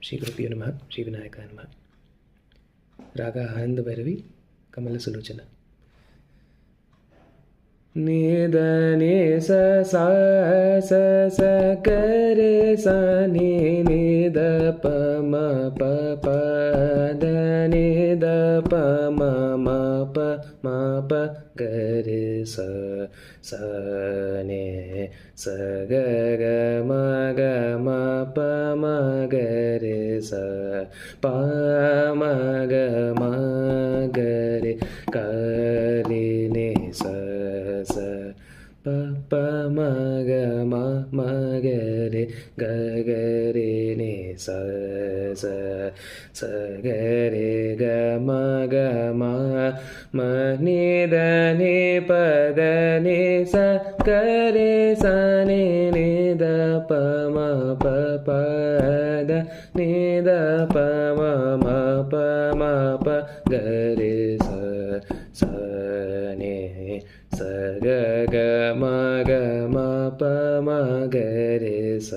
ಶ್ರೀ ಗುರುಭ್ಯೋ ನಮಃ. ಶ್ರೀ ವಿನಾಯಕಾಯ ನಮಃ. ರಾಗ ಆನಂದ ಭೈರವಿ, ಕಮಲ ಸುಲೋಚನ. ನಿದ ನಿ ಸ ಸಾ ಸ ಸ ಗ ರೆ ಸ ನಿ ನಿ ದ ಪ ಮ ಪ ಪ ದ ನಿ ದ ಪ ಮ ಮ ಪ ಮ ಪ ಗ ರೆ ಸ ಸ ನಿ ಸ ಗ ಗ ಮ ಗ ಮ ಪ ಮ ಗ ರೆ ಸ ಪ ಮ ಗ ಮ ಗ ರೆ ಗ ರೆ ನಿ ಸ ಸ ಪ ಪ ಮ ಗ ಮ ಮ ಗ ರೆ ಗ ಗ ರೆ ನಿ ಸ ಸ ಸ ಗ ರೆ ಗ ಮ ಗ ಮ ಮ ನಿ ದ ನಿ ಪ ದ ನಿ ಸ ಗ ರೆ ಸ ನಿ ನಿ ದ ಪ ಮ ಪ ಪ ದ ನಿ ದ ಪ ಮ ಮ ಪ ಮ ಪ ಗ ರೆ ಸ ಸ ನಿ ಸ ಗ ಗ ಮ ಗ ಮ ಪ ಮ ಗ ರೆ ಸ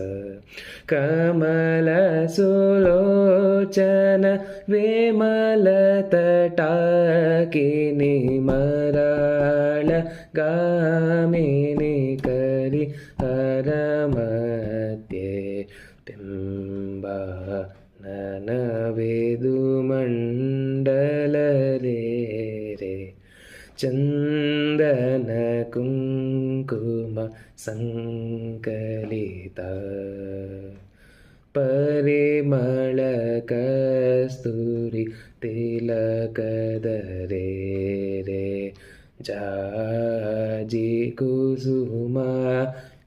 ಕಮಲ ಸುಲೋಚನ ವಿಮಲ ತಟಾಕಿನಿ ಮರಾಳ ಗಾಮಿನಿ ಕರಿ ಹರ ಮಧ್ಯೆ ಬಿಂಬ ನನವೆದು ಮಂಡಲ ರೇ ರೇ ಚಂದನ ಕುಂಕುಮ ಸಂಕಲಿತ ಪರಿಮಳ ಕಸ್ತೂರಿ ತಿಲಕದ ರೇ ರೇ ಜಾಜಿ ಕುಸುಮ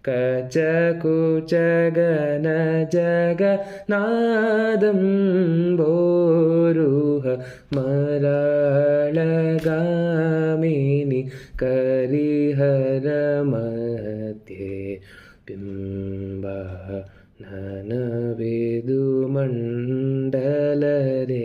ಕಚ ಕುಚ ಗನ ಜಗ ನಾದಂ ಬೋರುಹ ಮರಾಳ ಗಾಮಿನಿ ಕರಿಹರ ಮಧ್ಯೆ ಬಿಂಬ ನನವೆದು ಮಂಡಲ ರೇ